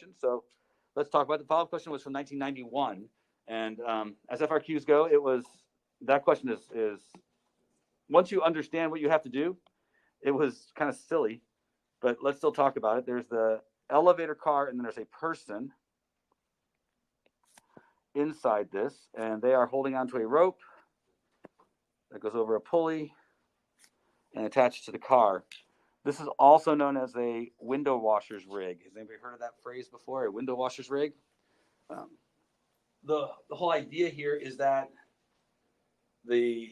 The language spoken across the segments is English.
question. So let's talk about it. The follow-up question was from 1991. And as FRQs go, that question is once you understand what you have to do, it was kind of silly, but let's still talk about it. There's the elevator car, and then there's a person inside this, and they are holding onto a rope that goes over a pulley and attached to the car. This is also known as a window washer's rig. Has anybody heard of that phrase before, a window washer's rig? The whole idea here is that the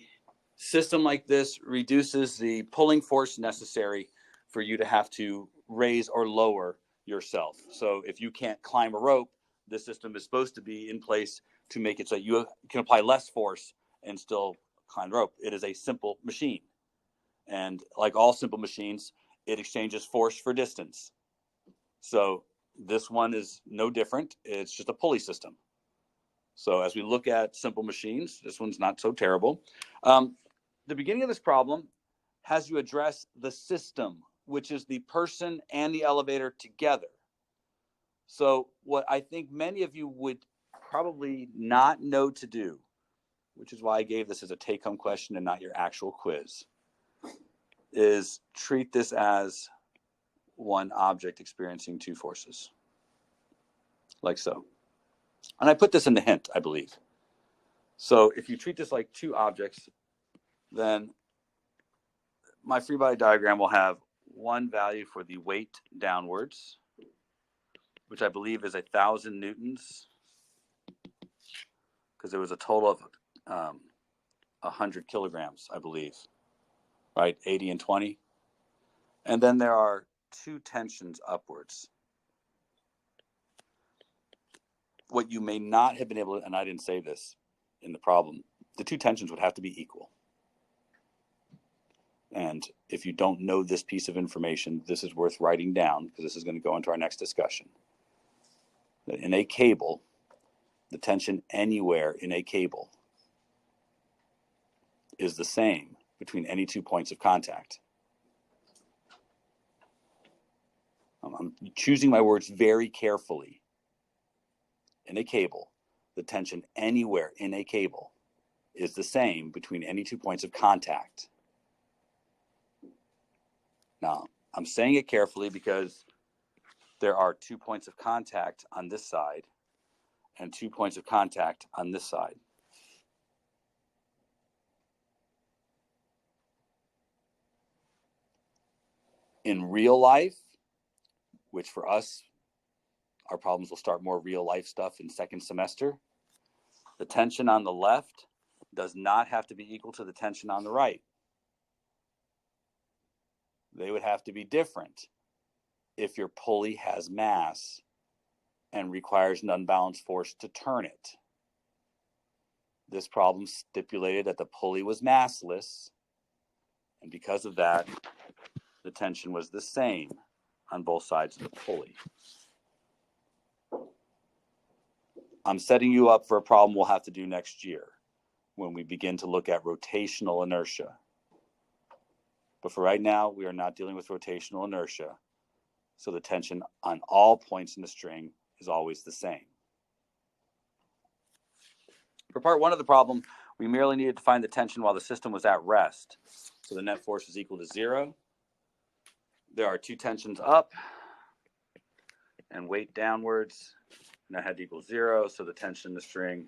system like this reduces the pulling force necessary for you to have to raise or lower yourself. So if you can't climb a rope, this system is supposed to be in place to make it so you can apply less force and still climb the rope. It is a simple machine. And like all simple machines, it exchanges force for distance. So this one is no different. It's just a pulley system. So as we look at simple machines, this one's not so terrible. The beginning of this problem has you address the system, which is the person and the elevator together. So what I think many of you would probably not know to do, which is why I gave this as a take-home question and not your actual quiz, is treat this as one object experiencing two forces, like so. And I put this in the hint, I believe. So if you treat this like two objects, then my free body diagram will have one value for the weight downwards, which I believe is 1,000 newtons, because there was a total of 100 kilograms, I believe, right? 80 and 20. And then there are two tensions upwards. What you may not have been able to, and I didn't say this in the problem, the two tensions would have to be equal. And if you don't know this piece of information, this is worth writing down, because this is going to go into our next discussion. That in a cable, the tension anywhere in a cable is the same between any 2 points of contact. I'm choosing my words very carefully. In a cable, the tension anywhere in a cable is the same between any 2 points of contact. Now, I'm saying it carefully because there are 2 points of contact on this side and 2 points of contact on this side. In real life, which for us, our problems will start more real life stuff in second semester, the tension on the left does not have to be equal to the tension on the right. They would have to be different if your pulley has mass and requires an unbalanced force to turn it. This problem stipulated that the pulley was massless, and because of that, the tension was the same on both sides of the pulley. I'm setting you up for a problem we'll have to do next year when we begin to look at rotational inertia. But for right now, we are not dealing with rotational inertia, so the tension on all points in the string is always the same. For part one of the problem, we merely needed to find the tension while the system was at rest. So the net force is equal to 0. There are two tensions up and weight downwards, and that had to equal 0, so the tension in the string,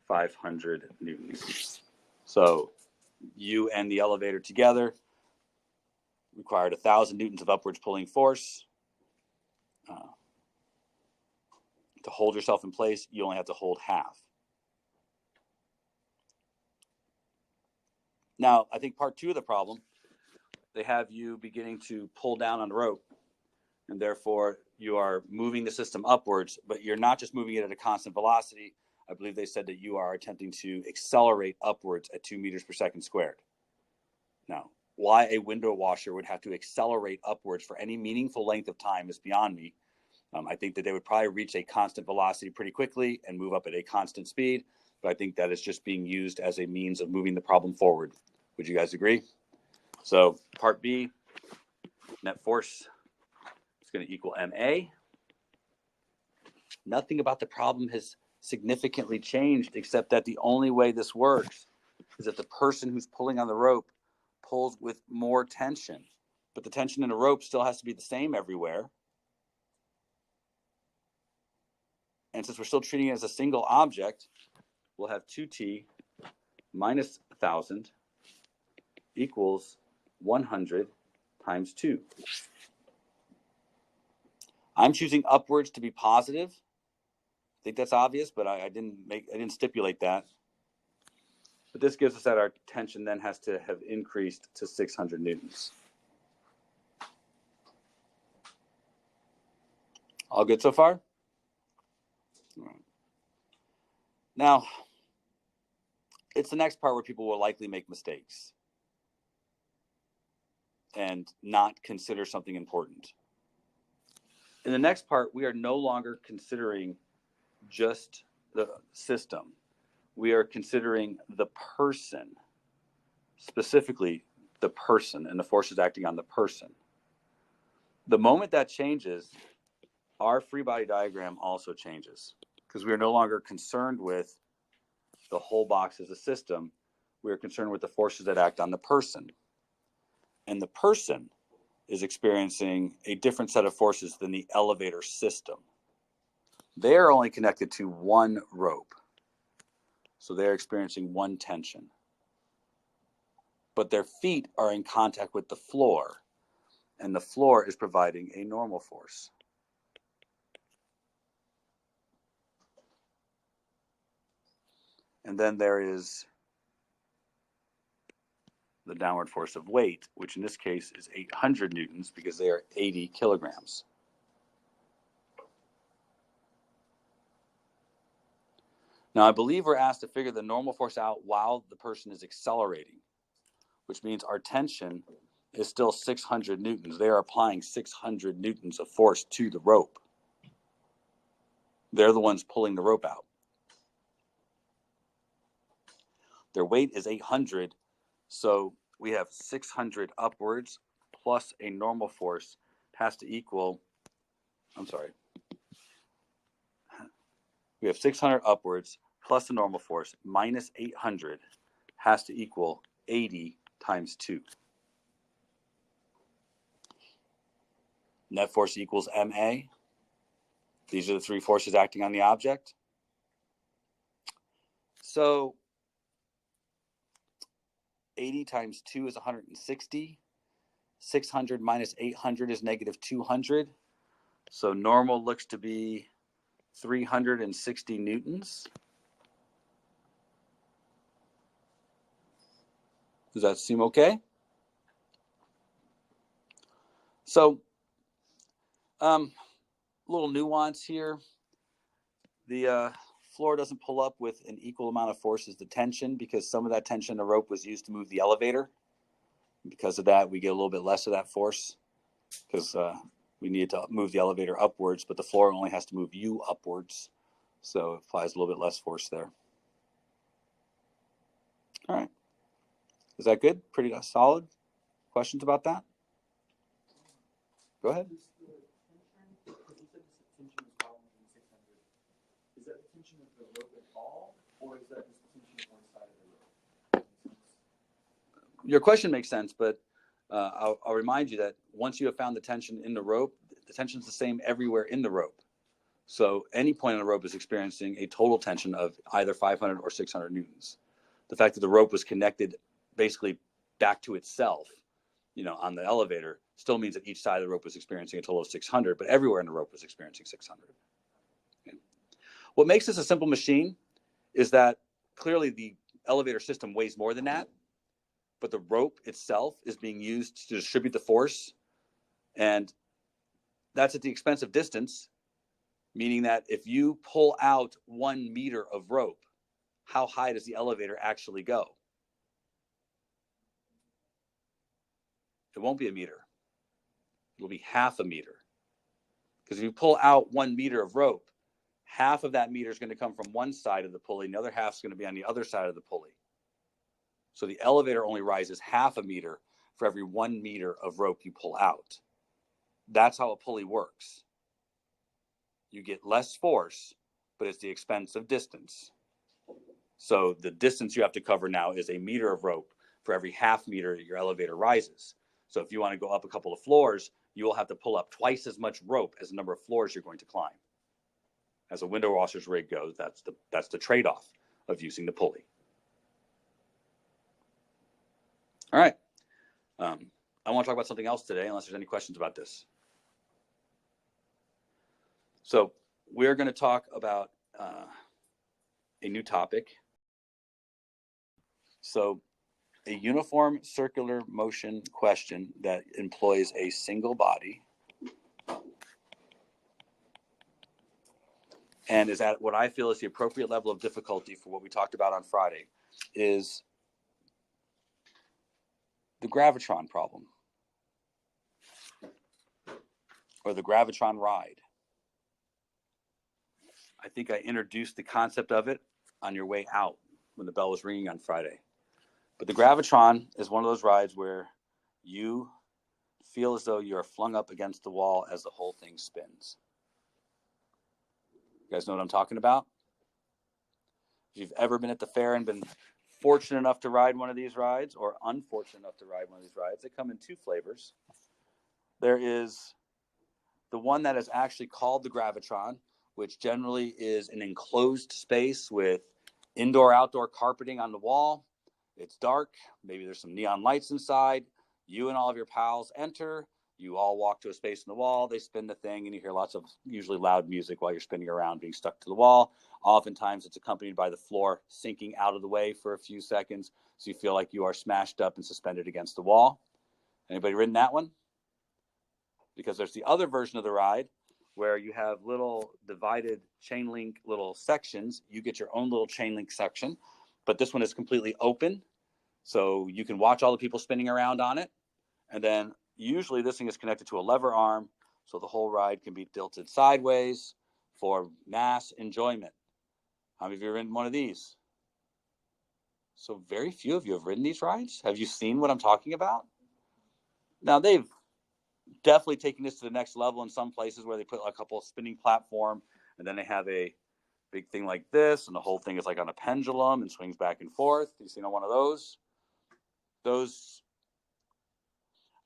500 newtons. So you and the elevator together required 1,000 newtons of upwards pulling force. To hold yourself in place, you only have to hold half. Now, I think part two of the problem, they have you beginning to pull down on the rope, and therefore you are moving the system upwards, but you're not just moving it at a constant velocity. I believe they said that you are attempting to accelerate upwards at 2 meters per second squared. Now, why a window washer would have to accelerate upwards for any meaningful length of time is beyond me. I think that they would probably reach a constant velocity pretty quickly and move up at a constant speed, but I think that is just being used as a means of moving the problem forward. Would you guys agree? So part B, net force is going to equal MA. Nothing about the problem has significantly changed, except that the only way this works is that the person who's pulling on the rope pulls with more tension. But the tension in a rope still has to be the same everywhere. And since we're still treating it as a single object, we'll have 2t minus 1,000 equals 100 times 2. I'm choosing upwards to be positive. I think that's obvious, but I didn't stipulate that. But this gives us that our tension then has to have increased to 600 newtons. All good so far? All right. Now, it's the next part where people will likely make mistakes and not consider something important. In the next part, we are no longer considering just the system. We are considering the person, specifically the person and the forces acting on the person. The moment that changes, our free body diagram also changes, because we are no longer concerned with the whole box as a system. We are concerned with the forces that act on the person. And the person is experiencing a different set of forces than the elevator system. They are only connected to one rope, so they're experiencing one tension. But their feet are in contact with the floor, and the floor is providing a normal force. And then there is the downward force of weight, which in this case is 800 newtons because they are 80 kilograms. Now, I believe we're asked to figure the normal force out while the person is accelerating, which means our tension is still 600 newtons. They are applying 600 newtons of force to the rope. They're the ones pulling the rope out. Their weight is 800, so we have 600 upwards plus a normal force has to equal, we have 600 upwards plus the normal force minus 800 has to equal 80 times 2. Net force equals MA. These are the three forces acting on the object. So 80 times 2 is 160. 600 minus 800 is negative 200. So normal looks to be 360 newtons. Does that seem okay? So, little nuance here. The floor doesn't pull up with an equal amount of force as the tension, because some of that tension in the rope was used to move the elevator. Because of that, we get a little bit less of that force because we needed to move the elevator upwards, but the floor only has to move you upwards. So it applies a little bit less force there. All right. Is that good? Pretty solid? Questions about that? Go ahead. Is that the tension of the rope at all, or is that just the tension of one side of the rope? Your question makes sense, but I'll remind you that once you have found the tension in the rope, the tension is the same everywhere in the rope. So any point on the rope is experiencing a total tension of either 500 or 600 newtons. The fact that the rope was connected basically back to itself, on the elevator, still means that each side of the rope was experiencing a total of 600, but everywhere in the rope was experiencing 600. Okay. What makes this a simple machine is that clearly the elevator system weighs more than that, but the rope itself is being used to distribute the force, and that's at the expense of distance, meaning that if you pull out 1 meter of rope, how high does the elevator actually go? It won't be a meter. It'll be half a meter. Because if you pull out 1 meter of rope, half of that meter is going to come from one side of the pulley, and the other half is going to be on the other side of the pulley. So the elevator only rises half a meter for every 1 meter of rope you pull out. That's how a pulley works. you get less force, but it's the expense of distance. So the distance you have to cover now is a meter of rope for every half meter your elevator rises. So if you want to go up a couple of floors, you will have to pull up twice as much rope as the number of floors you're going to climb. As a window washer's rig goes, that's the trade-off of using the pulley. All right. I want to talk about something else today, unless there's any questions about this. So we're going to talk about a new topic. So a uniform circular motion question that employs a single body and is at what I feel is the appropriate level of difficulty for what we talked about on Friday is the Gravitron problem or the Gravitron Ride. I think I introduced the concept of it on your way out when the bell was ringing on Friday. But the Gravitron is one of those rides where you feel as though you are flung up against the wall as the whole thing spins. You guys know what I'm talking about? If you've ever been at the fair and been fortunate enough to ride one of these rides or unfortunate enough to ride one of these rides, they come in two flavors. There is the one that is actually called the Gravitron, which generally is an enclosed space with indoor-outdoor carpeting on the wall. It's dark. Maybe there's some neon lights inside. You and all of your pals enter. You all walk to a space in the wall. They spin the thing, and you hear lots of usually loud music while you're spinning around, being stuck to the wall. Oftentimes, it's accompanied by the floor sinking out of the way for a few seconds, so you feel like you are smashed up and suspended against the wall. Anybody ridden that one? Because there's the other version of the ride where you have little divided chain link little sections. You get your own little chain link section, but this one is completely open. So you can watch all the people spinning around on it. And then usually this thing is connected to a lever arm, so the whole ride can be tilted sideways for mass enjoyment. How many of you have ridden one of these? So very few of you have ridden these rides. Have you seen what I'm talking about? Now they've definitely taking this to the next level in some places where they put a couple of spinning platform and then they have a big thing like this and the whole thing is like on a pendulum and swings back and forth. You seen one of those?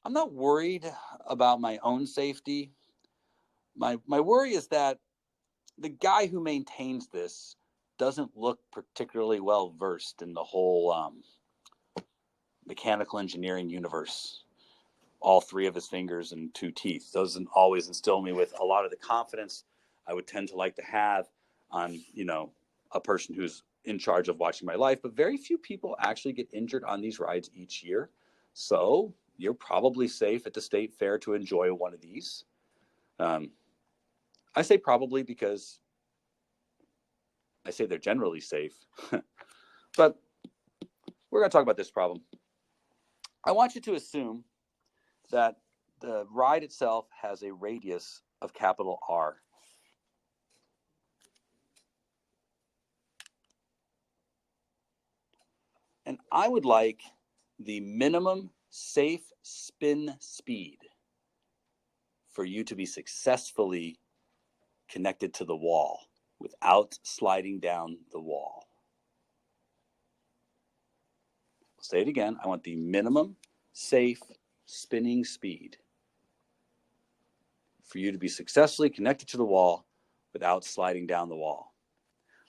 I'm not worried about my own safety. My worry is that the guy who maintains this doesn't look particularly well versed in the whole mechanical engineering universe. All three of his fingers and two teeth doesn't always instill me with a lot of the confidence I would tend to like to have on, a person who's in charge of watching my life. But very few people actually get injured on these rides each year. So you're probably safe at the state fair to enjoy one of these. I say probably because I say they're generally safe. But we're going to talk about this problem. I want you to assume that the ride itself has a radius of capital R. And I would like the minimum safe spin speed for you to be successfully connected to the wall without sliding down the wall. I'll say it again. I want the minimum safe spinning speed for you to be successfully connected to the wall without sliding down the wall.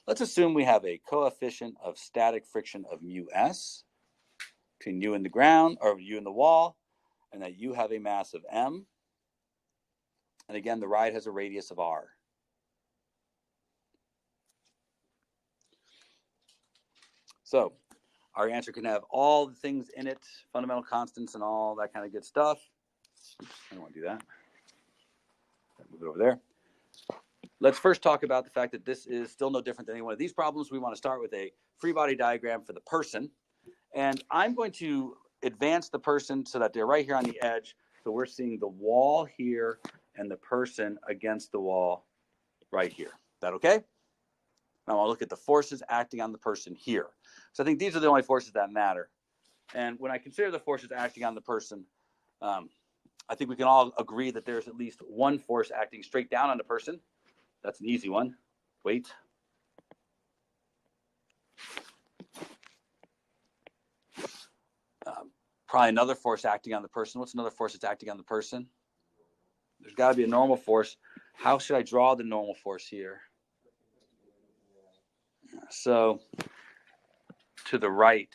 Let's assume we have a coefficient of static friction of mu s between you and the ground, or you and the wall, and that you have a mass of m. And again, the ride has a radius of r. So our answer can have all the things in it, fundamental constants and all that kind of good stuff. I don't want to do that. Move it over there. Let's first talk about the fact that this is still no different than any one of these problems. We want to start with a free body diagram for the person. And I'm going to advance the person so that they're right here on the edge. So we're seeing the wall here and the person against the wall right here. Is that okay? Now I'll look at the forces acting on the person here. So I think these are the only forces that matter. And when I consider the forces acting on the person, I think we can all agree that there's at least one force acting straight down on the person. That's an easy one. Weight. Probably another force acting on the person. What's another force that's acting on the person? There's got to be a normal force. How should I draw the normal force here? So to the right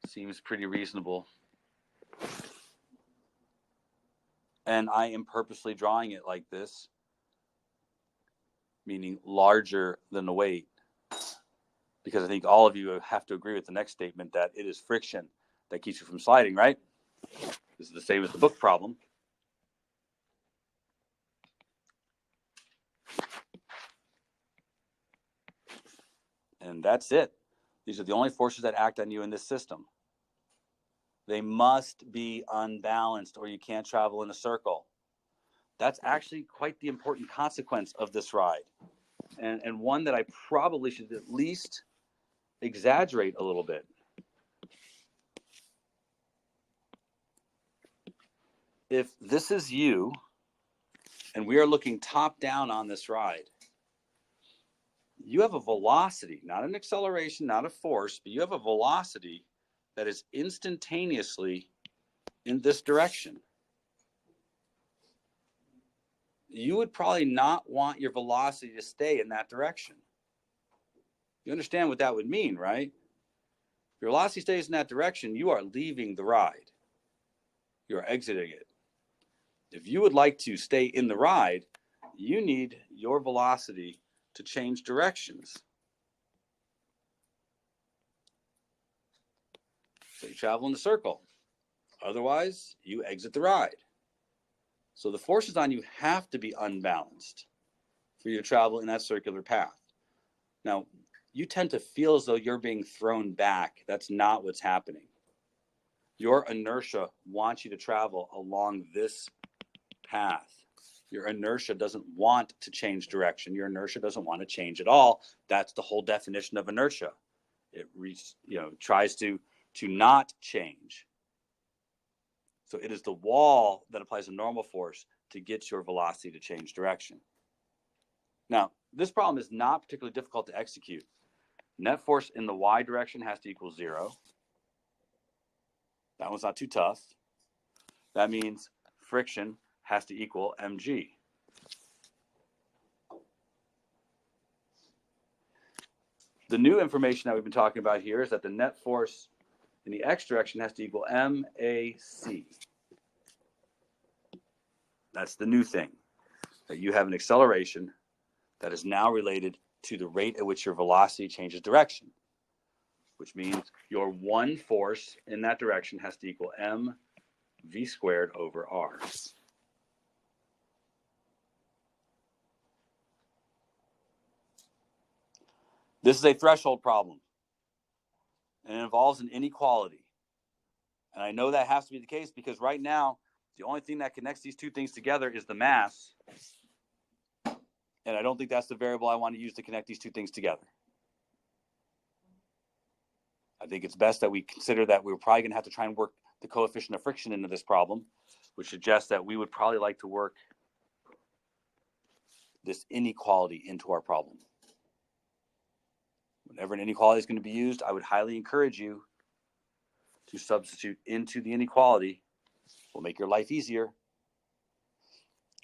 seems pretty reasonable. And I am purposely drawing it like this, meaning larger than the weight, because I think all of you have to agree with the next statement that it is friction that keeps you from sliding, right? This is the same as the book problem. And that's it. These are the only forces that act on you in this system. They must be unbalanced or you can't travel in a circle. That's actually quite the important consequence of this ride. And one that I probably should at least exaggerate a little bit. If this is you, and we are looking top down on this ride, you have a velocity, not an acceleration, not a force, but you have a velocity that is instantaneously in this direction. You would probably not want your velocity to stay in that direction. You understand what that would mean, right? If your velocity stays in that direction, you are leaving the ride. You are exiting it. If you would like to stay in the ride, you need your velocity to change directions. So you travel in a circle. Otherwise, you exit the ride. So the forces on you have to be unbalanced for you to travel in that circular path. Now, you tend to feel as though you're being thrown back. That's not what's happening. Your inertia wants you to travel along this path. Your inertia doesn't want to change direction. Your inertia doesn't want to change at all. That's the whole definition of inertia. It tries to not change. So it is the wall that applies a normal force to get your velocity to change direction. Now, this problem is not particularly difficult to execute. Net force in the y direction has to equal 0. That one's not too tough. That means friction has to equal mg. The new information that we've been talking about here is that the net force in the x direction has to equal MAC. That's the new thing, that you have an acceleration that is now related to the rate at which your velocity changes direction, which means your one force in that direction has to equal mv squared over r. This is a threshold problem, and it involves an inequality. And I know that has to be the case because right now, the only thing that connects these two things together is the mass. And I don't think that's the variable I want to use to connect these two things together. I think it's best that we consider that we're probably going to have to try and work the coefficient of friction into this problem, which suggests that we would probably like to work this inequality into our problem. Whenever an inequality is going to be used, I would highly encourage you to substitute into the inequality. Will make your life easier,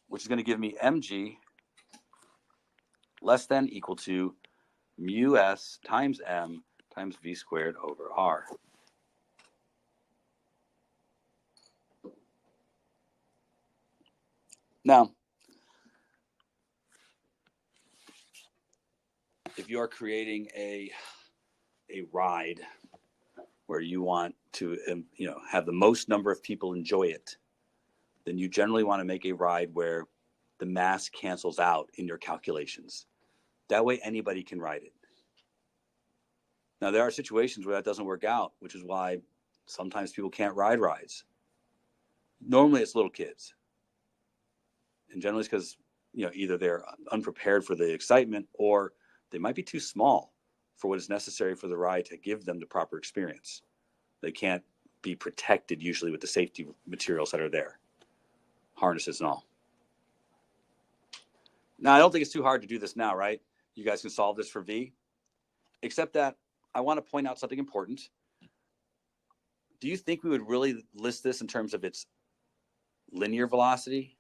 which is going to give me mg less than equal to mu s times m times v squared over r. Now, if you are creating a ride where you want to have the most number of people enjoy it, then you generally want to make a ride where the mass cancels out in your calculations. That way anybody can ride it. Now, there are situations where that doesn't work out, which is why sometimes people can't ride rides. Normally it's little kids. And generally it's because either they're unprepared for the excitement or they might be too small for what is necessary for the ride to give them the proper experience. They can't be protected usually with the safety materials that are there, harnesses and all. Now, I don't think it's too hard to do this now, right? You guys can solve this for V, except that I want to point out something important. Do you think we would really list this in terms of its linear velocity?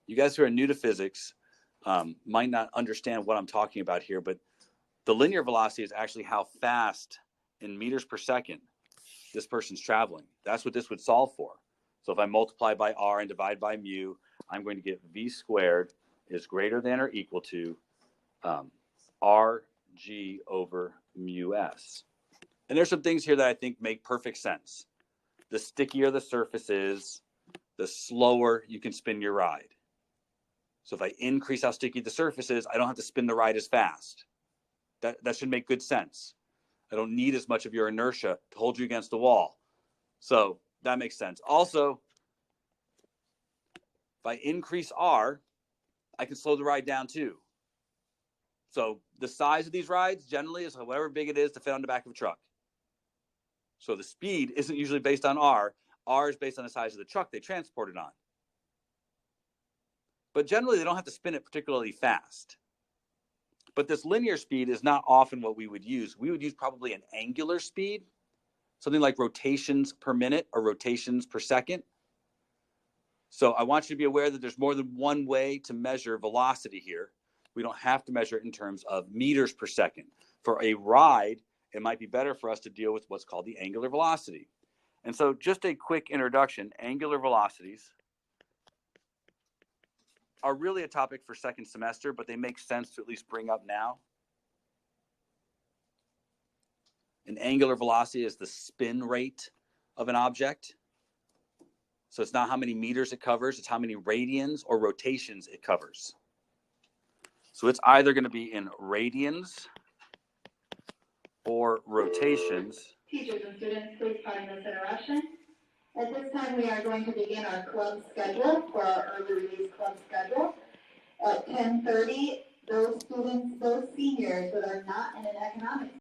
You guys who are new to physics might not understand what I'm talking about here, but the linear velocity is actually how fast in meters per second this person's traveling. That's what this would solve for. So if I multiply by r and divide by mu, I'm going to get v squared is greater than or equal to rg over mu s. And there's some things here that I think make perfect sense. The stickier the surface is, the slower you can spin your ride. So if I increase how sticky the surface is, I don't have to spin the ride as fast. That should make good sense. I don't need as much of your inertia to hold you against the wall. So that makes sense. Also, if I increase R, I can slow the ride down too. So the size of these rides generally is however big it is to fit on the back of a truck. So the speed isn't usually based on R. R is based on the size of the truck they transport it on. But generally, they don't have to spin it particularly fast. But this linear speed is not often what we would use. We would use probably an angular speed, something like rotations per minute or rotations per second. So I want you to be aware that there's more than one way to measure velocity here. We don't have to measure it in terms of meters per second. For a ride, it might be better for us to deal with what's called the angular velocity. And so just a quick introduction, angular velocities are really a topic for second semester, but they make sense to at least bring up now. An angular velocity is the spin rate of an object. So it's not how many meters it covers, it's how many radians or rotations it covers. So it's either going to be in radians or rotations. Teachers and students, please pardon this interruption. At this time, we are going to begin our club schedule for our early release club schedule. At 10:30, those students, those seniors that are not in an economics